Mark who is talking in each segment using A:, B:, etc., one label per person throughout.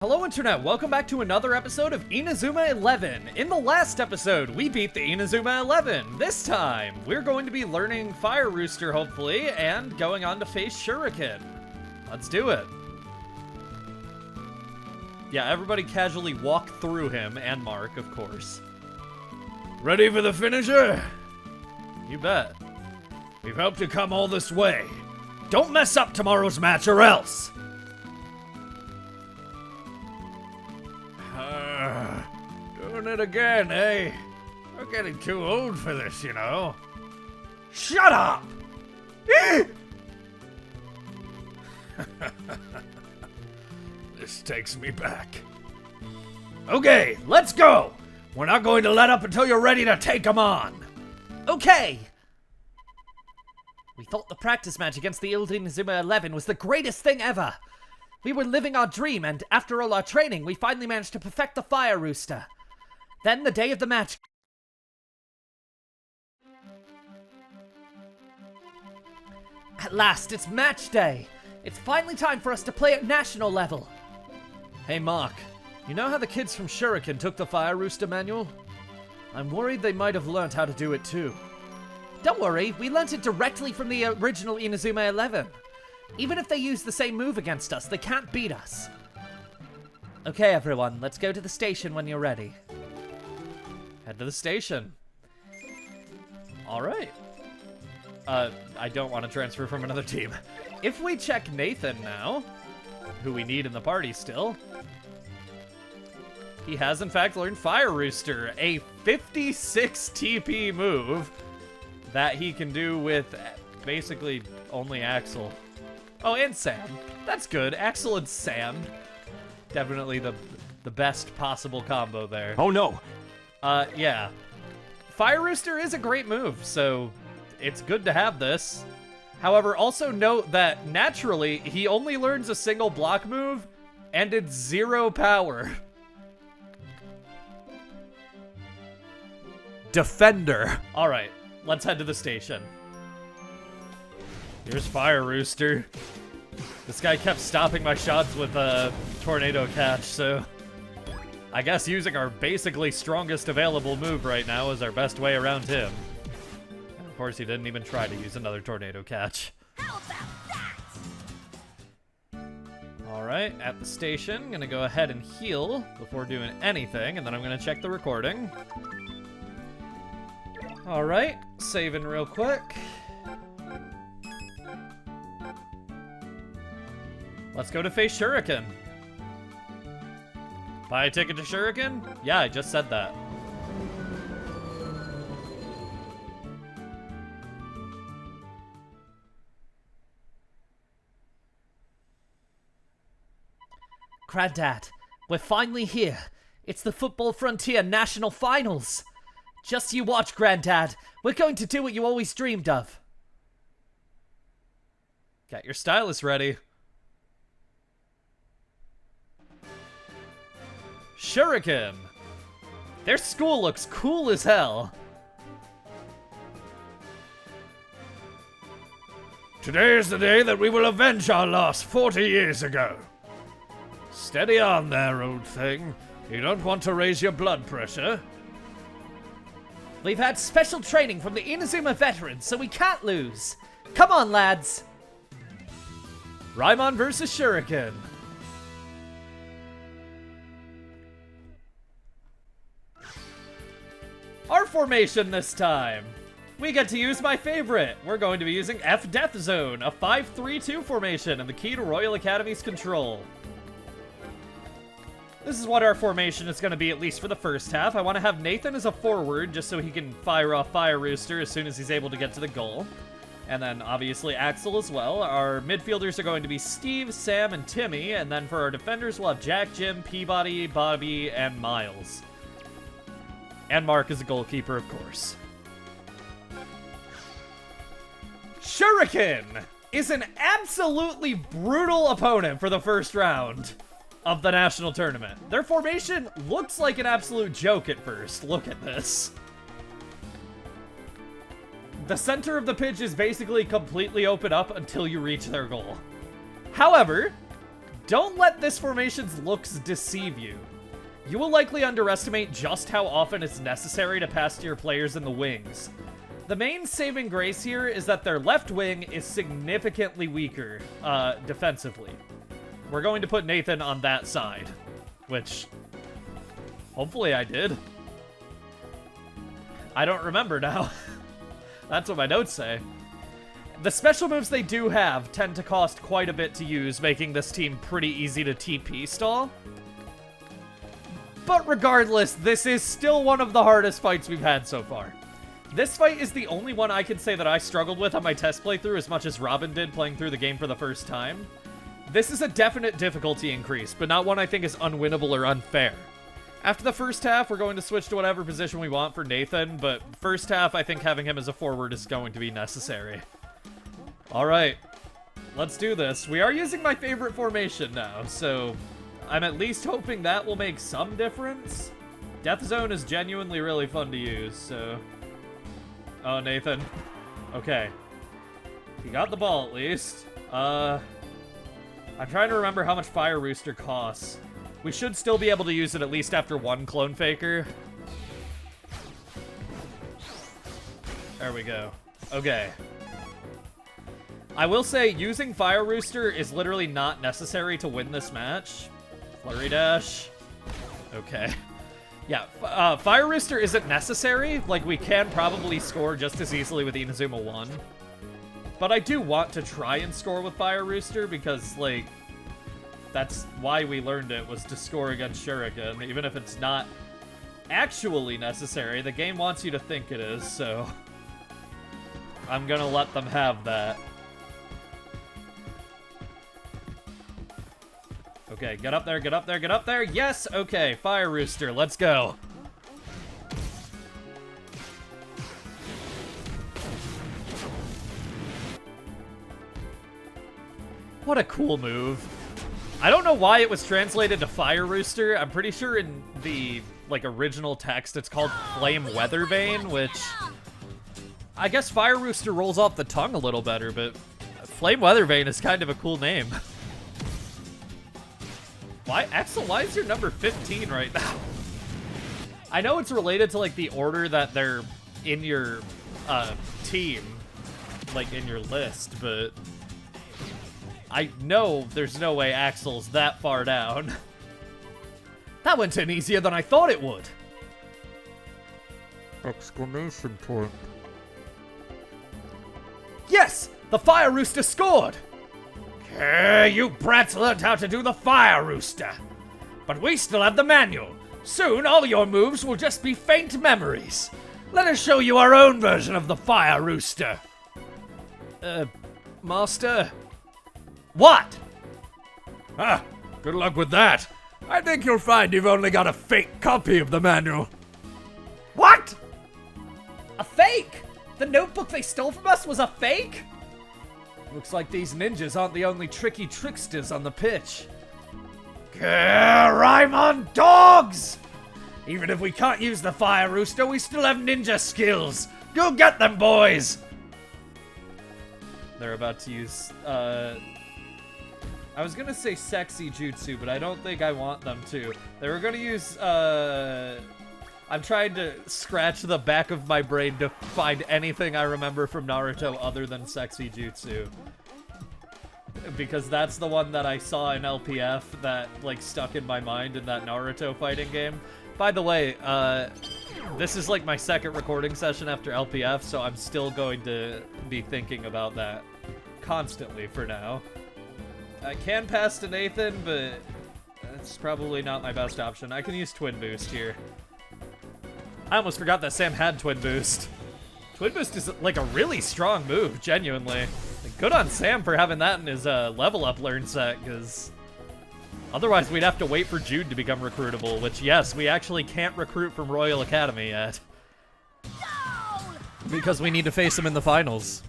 A: Hello Internet, welcome back to another episode of Inazuma 11. In the last episode, we beat the Inazuma 11. This time, we're going to be learning Fire Rooster, hopefully, and going on to face Shuriken. Let's do it. Yeah, everybody casually walk through him, and Mark, of course. Ready for the finisher? You bet. We've helped you come all this way. Don't mess up tomorrow's match or else! Doing it again, eh? We're getting too old for this, you know. Shut up! This takes me back. Okay, let's go! We're not going to let up until you're ready to take them on. Okay! We thought the practice match against the old Inazuma 11 was the greatest thing ever. We were living our dream, and after all our training, we finally managed to perfect the Fire Rooster. Then, the day of the match... At last, it's match day! It's finally time for us to play at national level! Hey Mark, you know how the kids from Shuriken took the Fire Rooster manual? I'm worried they might have learned how to do it too. Don't worry, we learnt it directly from the original Inazuma 11. Even if they use the same move against us, they can't beat us. Okay, everyone, let's go to the station when you're ready. Head to the station. Alright. I don't want to transfer from another team. If we check Nathan now, who we need in the party still, he has in fact learned Fire Rooster, a 56 TP move that he can do with basically only Axel. Oh, and Sam. That's good. Axel and Sam. Definitely the best possible combo there.
B: Oh no!
A: Yeah. Fire Rooster is a great move, so it's good to have this. However, also note that naturally, he only learns a single block move, and it's 0 power. Defender. Alright, let's head to the station. Here's Fire Rooster. This guy kept stopping my shots with a tornado catch, so I guess using our basically strongest available move right now is our best way around him. And of course, he didn't even try to use another tornado catch.
C: How about that?
A: Alright, at the station, gonna go ahead and heal before doing anything, and then I'm gonna check the recording. Alright, saving real quick. Let's go to face Shuriken. Buy a ticket to Shuriken? Yeah, I just said that. Granddad, we're finally here. It's the Football Frontier National Finals. Just you watch, Granddad. We're going to do what you always dreamed of. Got your stylus ready. Shuriken! Their school looks cool as hell. Today is the day that we will avenge our loss 40 years ago. Steady on there, old thing. You don't want to raise your blood pressure. We've had special training from the Inazuma veterans, so we can't lose. Come on, lads. Raimon versus Shuriken. Our formation this time. We get to use my favorite. We're going to be using F Death Zone, a 5-3-2 formation, and the key to Royal Academy's control. This is what our formation is going to be, at least for the first half. I want to have Nathan as a forward, just so he can fire off Fire Rooster as soon as he's able to get to the goal. And then, obviously, Axel as well. Our midfielders are going to be Steve, Sam, and Timmy. And then for our defenders, we'll have Jack, Jim, Peabody, Bobby, and Miles. And Mark is a goalkeeper, of course. Shuriken is an absolutely brutal opponent for the first round of the national tournament. Their formation looks like an absolute joke at first. Look at this. The center of the pitch is basically completely open up until you reach their goal. However, Don't let this formation's looks deceive you. You will likely underestimate just how often it's necessary to pass to your players in the wings. The main saving grace here is that their left wing is significantly weaker defensively. We're going to put Nathan on that side, which hopefully I did. I don't remember now. That's what my notes say. The special moves they do have tend to cost quite a bit to use, making this team pretty easy to TP stall. But regardless, this is still one of the hardest fights we've had so far. This fight is the only one I can say that I struggled with on my test playthrough as much as Robin did playing through the game for the first time. This is a definite difficulty increase, but not one I think is unwinnable or unfair. After the first half, we're going to switch to whatever position we want for Nathan, but first half, I think having him as a forward is going to be necessary. Alright, let's do this. We are using my favorite formation now, so I'm at least hoping that will make some difference. Death Zone is genuinely really fun to use, so... Oh, Nathan. Okay. You got the ball, at least. I'm trying to remember how much Fire Rooster costs. We should still be able to use it at least after one Clone Faker. There we go. Okay. I will say, using Fire Rooster is literally not necessary to win this match. Flurry Dash. Okay. Yeah, Fire Rooster isn't necessary. Like, we can probably score just as easily with Inazuma 1. But I do want to try and score with Fire Rooster because, like, that's why we learned it, was to score against Shuriken. Even if it's not actually necessary, the game wants you to think it is, so I'm gonna let them have that. Okay, get up there, get up there, get up there. Yes, okay, Fire Rooster, let's go. What a cool move. I don't know why it was translated to Fire Rooster. I'm pretty sure in the, like, original text it's called Flame Weather Vane, which I guess Fire Rooster rolls off the tongue a little better, but Flame Weather Vane is kind of a cool name. Why, Axel, why is your number 15 right now? I know it's related to, like, the order that they're in your, team, like, in your list, but I know there's no way Axel's that far down. That went in easier than I thought it would.
B: Exclamation point.
A: Yes! The Fire Rooster scored! You brats learned how to do the Fire Rooster. But we still have the manual. Soon all your moves will just be faint memories. Let us show you our own version of the Fire Rooster. Master? What?
B: Ah, good luck with that. I think you'll find you've only got a fake copy of the manual.
A: What? A fake? The notebook they stole from us was a fake? Looks like these ninjas aren't the only tricky tricksters on the pitch. Rhyme on dogs! Even if we can't use the Fire Rooster, we still have ninja skills. Go get them, boys! They're about to use, I was gonna say sexy jutsu, but I don't think I want them to. They were gonna use, I'm trying to scratch the back of my brain to find anything I remember from Naruto other than sexy jutsu. Because that's the one that I saw in LPF that, like, stuck in my mind in that Naruto fighting game. By the way, this is, like, my second recording session after LPF, so I'm still going to be thinking about that constantly for now. I can pass to Nathan, but that's probably not my best option. I can use Twin Boost here. I almost forgot that Sam had Twin Boost. Twin Boost is, like, a really strong move, genuinely. Good on Sam for having that in his level up learn set, because otherwise we'd have to wait for Jude to become recruitable, which, yes, we actually can't recruit from Royal Academy yet. No! Because we need to face him in the finals.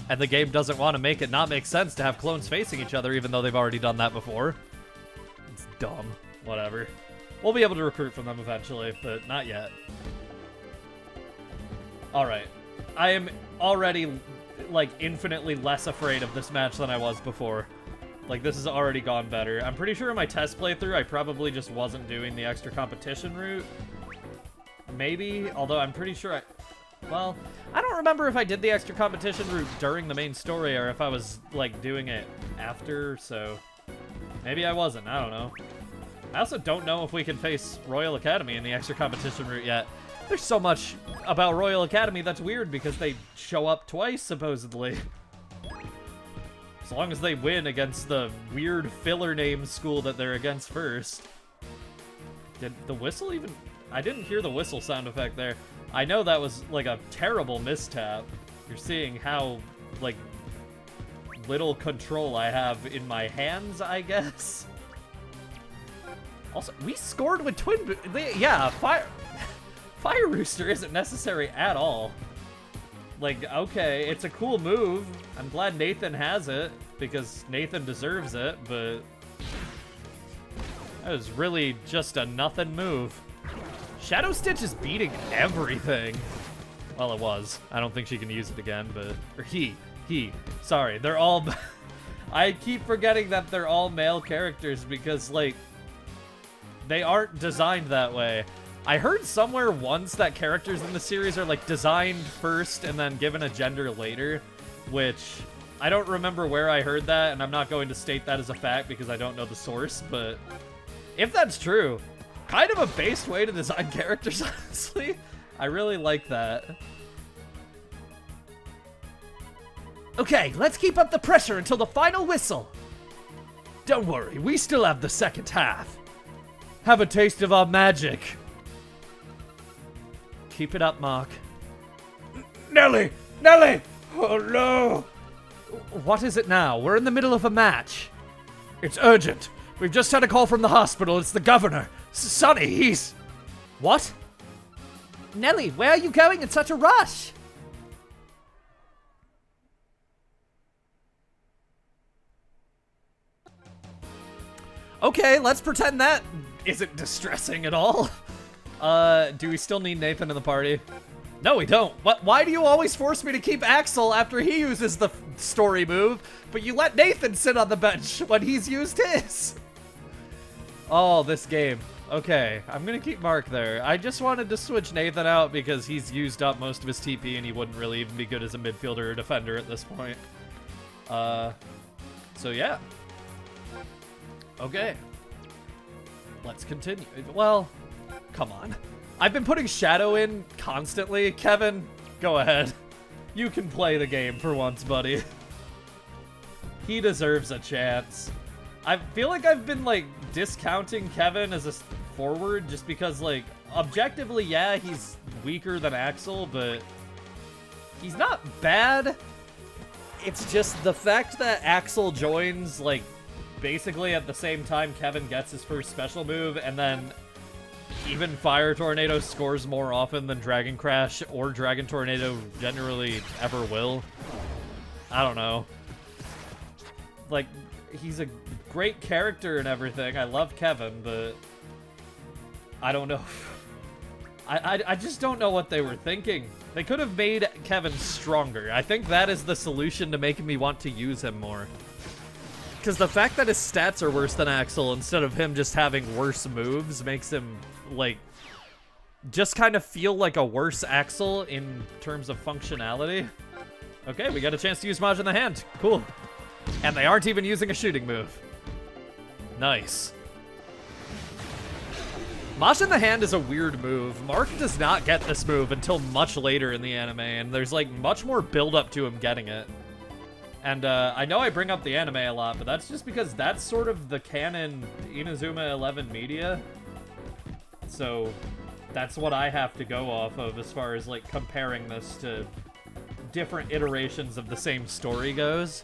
A: And the game doesn't want to make it not make sense to have clones facing each other, even though they've already done that before. It's dumb. Whatever. We'll be able to recruit from them eventually, but not yet. Alright. I am already, like, infinitely less afraid of this match than I was before. Like, this has already gone better. I'm pretty sure in my test playthrough, I probably just wasn't doing the extra competition route. Maybe, although I'm pretty sure well, I don't remember if I did the extra competition route during the main story or if I was, like, doing it after, so... Maybe I wasn't, I don't know. I also don't know if we can face Royal Academy in the extra competition route yet. There's so much about Royal Academy that's weird because they show up twice, supposedly. As long as they win against the weird filler name school that they're against first. Did the whistle even... I didn't hear the whistle sound effect there. I know that was, like, a terrible mistap. You're seeing how, like, little control I have in my hands, I guess. Also, we scored with twin... Yeah, Fire Rooster isn't necessary at all. Like, okay, it's a cool move. I'm glad Nathan has it, because Nathan deserves it, but... That was really just a nothing move. Shadow Stitch is beating everything. Well, it was. I don't think she can use it again, but... Or he. Sorry, they're all... I keep forgetting that they're all male characters because, like... They aren't designed that way. I heard somewhere once that characters in the series are, like, designed first and then given a gender later, which I don't remember where I heard that, and I'm not going to state that as a fact because I don't know the source, but if that's true, kind of a based way to design characters, honestly. I really like that. Okay, let's keep up the pressure until the final whistle. Don't worry, we still have the second half. Have a taste of our magic. Keep it up, Mark.
B: Nelly! Nelly! Oh no!
A: What is it now? We're in the middle of a match.
B: It's urgent. We've just had a call from the hospital. It's the governor. Sonny, he's...
A: What? Nelly, where are you going in such a rush? Okay, let's pretend that isn't distressing at all. Do we still need Nathan in the party? No, we don't. Why do you always force me to keep Axel after he uses the story move, but you let Nathan sit on the bench when he's used his? Oh, this game. Okay, I'm gonna keep Mark there. I just wanted to switch Nathan out because he's used up most of his TP and he wouldn't really even be good as a midfielder or defender at this point. So yeah. Okay. Let's continue. Well, come on. I've been putting Shadow in constantly. Kevin, go ahead. You can play the game for once, buddy. He deserves a chance. I feel like I've been, like, discounting Kevin as a forward just because, like, objectively, yeah, he's weaker than Axel, but he's not bad. It's just the fact that Axel joins, like, basically at the same time Kevin gets his first special move, and then even Fire Tornado scores more often than Dragon Crash or Dragon Tornado generally ever will. I don't know. Like, he's a great character and everything. I love Kevin, but I don't know. I just don't know what they were thinking. They could have made Kevin stronger. I think that is the solution to making me want to use him more. Because the fact that his stats are worse than Axel instead of him just having worse moves makes him, like, just kind of feel like a worse Axel in terms of functionality. Okay, we got a chance to use Maj in the hand. Cool. And they aren't even using a shooting move. Nice. Maj in the hand is a weird move. Mark does not get this move until much later in the anime, and there's, like, much more build-up to him getting it. And I know I bring up the anime a lot, but that's just because that's sort of the canon Inazuma 11 media. So that's what I have to go off of as far as, like, comparing this to different iterations of the same story goes.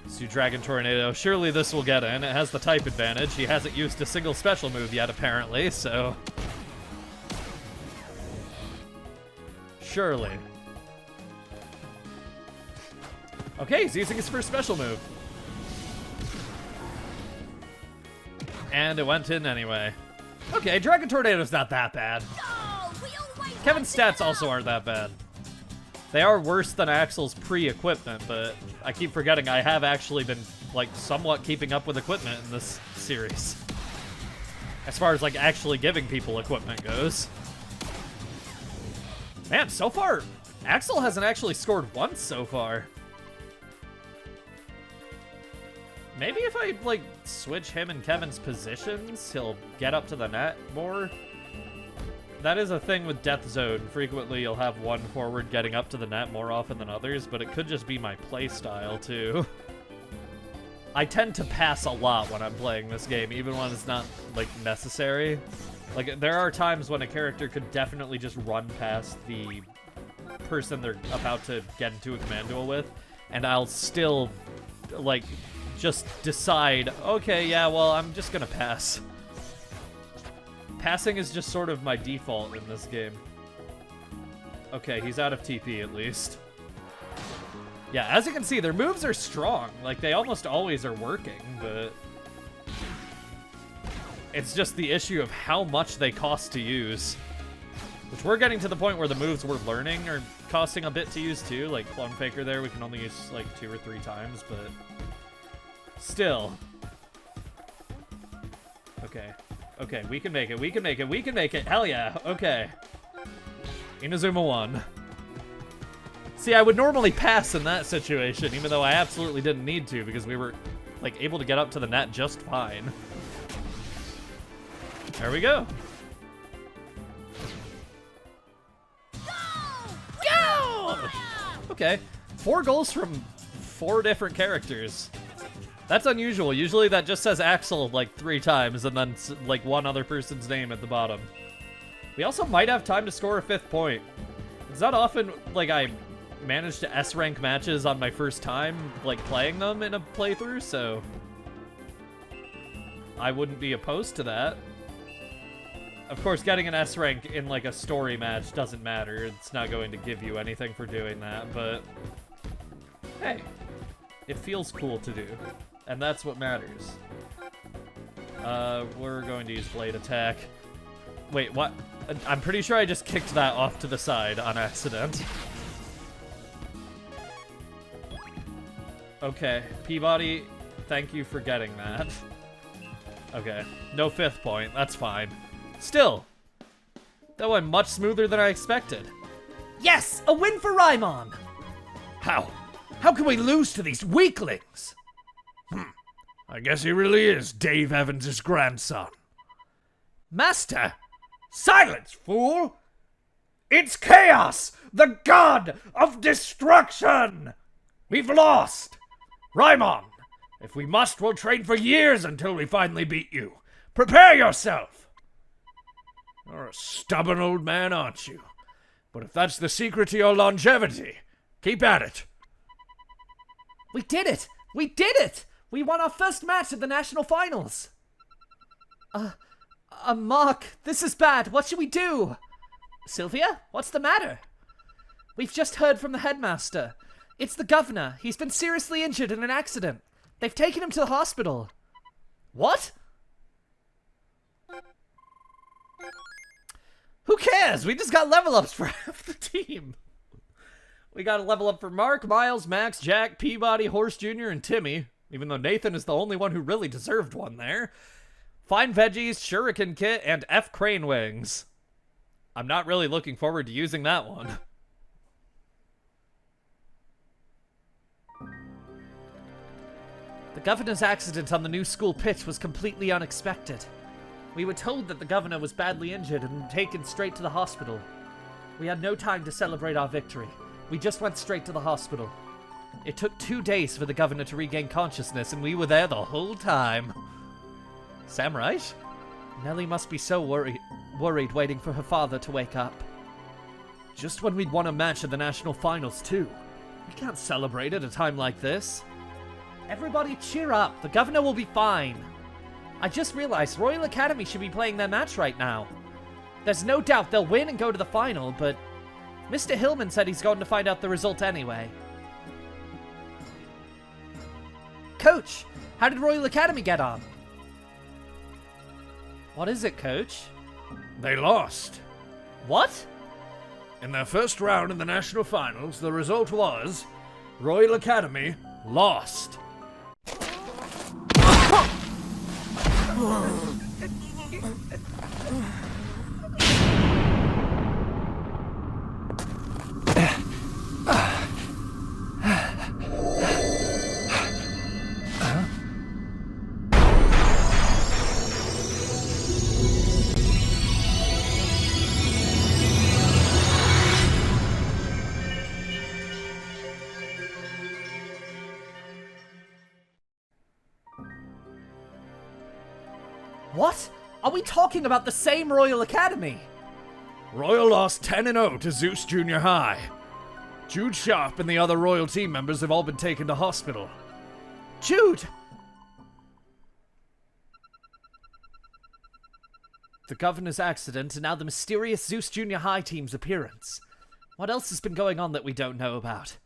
A: Let's do Dragon Tornado. Surely this will get in. It has the type advantage. He hasn't used a single special move yet, apparently, so... Surely. Okay, he's using his first special move. And it went in anyway. Okay, Dragon Tornado's not that bad. Kevin's stats also aren't that bad. They are worse than Axel's pre-equipment, but I keep forgetting I have actually been like, somewhat keeping up with equipment in this series. As far as, like, actually giving people equipment goes. Man, so far, Axel hasn't actually scored once so far. Maybe if I, like, switch him and Kevin's positions, he'll get up to the net more. That is a thing with Death Zone. Frequently, you'll have one forward getting up to the net more often than others, but it could just be my playstyle, too. I tend to pass a lot when I'm playing this game, even when it's not, like, necessary. Like, there are times when a character could definitely just run past the person they're about to get into a command duel with, and I'll still, like, just decide, okay, yeah, well, I'm just gonna pass. Passing is just sort of my default in this game. Okay, he's out of TP at least. Yeah, as you can see, their moves are strong. Like, they almost always are working, but it's just the issue of how much they cost to use. Which we're getting to the point where the moves we're learning are costing a bit to use too. Like Clone Faker there, we can only use like 2 or 3 times, but still. Okay. Okay, we can make it, we can make it, we can make it. Hell yeah, okay. Inazuma won. See, I would normally pass in that situation, even though I absolutely didn't need to, because we were, like, able to get up to the net just fine. There we go. Go! Okay, 4 goals from 4 different characters. That's unusual. Usually that just says Axel, like, 3 times, and then, like, one other person's name at the bottom. We also might have time to score a 5th point. It's not often, like, I managed to S-rank matches on my first time, like, playing them in a playthrough, so I wouldn't be opposed to that. Of course, getting an S-rank in, like, a story match doesn't matter. It's not going to give you anything for doing that, but hey, it feels cool to do, and that's what matters. We're going to use Blade Attack. Wait, what? I'm pretty sure I just kicked that off to the side on accident. Okay, Peabody, thank you for getting that. Okay, no 5th point, that's fine. Still, that went much smoother than I expected.
C: Yes, a win for Raimon!
B: How? How can we lose to these weaklings? I guess he really is Dave Evans' grandson.
A: Master!
B: Silence, fool! It's Chaos, the god of destruction! We've lost! Raimon, if we must, we'll train for years until we finally beat you. Prepare yourself! You're a stubborn old man, aren't you? But if that's the secret to your longevity, keep at it.
C: We did it! We did it! We won our first match at the national finals! Mark, this is bad. What should we do? Sylvia, what's the matter? We've just heard from the headmaster. It's the governor. He's been seriously injured in an accident. They've taken him to the hospital.
A: What? Who cares? We just got level ups for half the team. We got a level up for Mark, Miles, Max, Jack, Peabody, Horse Jr., and Timmy. Even though Nathan is the only one who really deserved one there. Fine Veggies, Shuriken Kit, and F Crane Wings. I'm not really looking forward to using that one. The governor's accident on the new school pitch was completely unexpected. We were told that the governor was badly injured and taken straight to the hospital. We had no time to celebrate our victory. We just went straight to the hospital. It took 2 days for the governor to regain consciousness, and we were there the whole time. Sam, right? Nellie must be so worried waiting for her father to wake up. Just when we'd won a match at the national finals, too. We can't celebrate at a time like this. Everybody cheer up. The governor will be fine. I just realized Royal Academy should be playing their match right now. There's no doubt they'll win and go to the final, but Mr. Hillman said he's going to find out the result anyway. Coach, how did Royal Academy get on? What is it, Coach?
B: They lost.
A: What?
B: In their first round in the national finals, the result was Royal Academy lost.
C: What? Are we talking about the same Royal Academy?
B: Royal lost 10-0 to Zeus Junior High. Jude Sharp and the other Royal team members have all been taken to hospital.
C: Jude! The governor's accident and now the mysterious Zeus Junior High team's appearance. What else has been going on that we don't know about?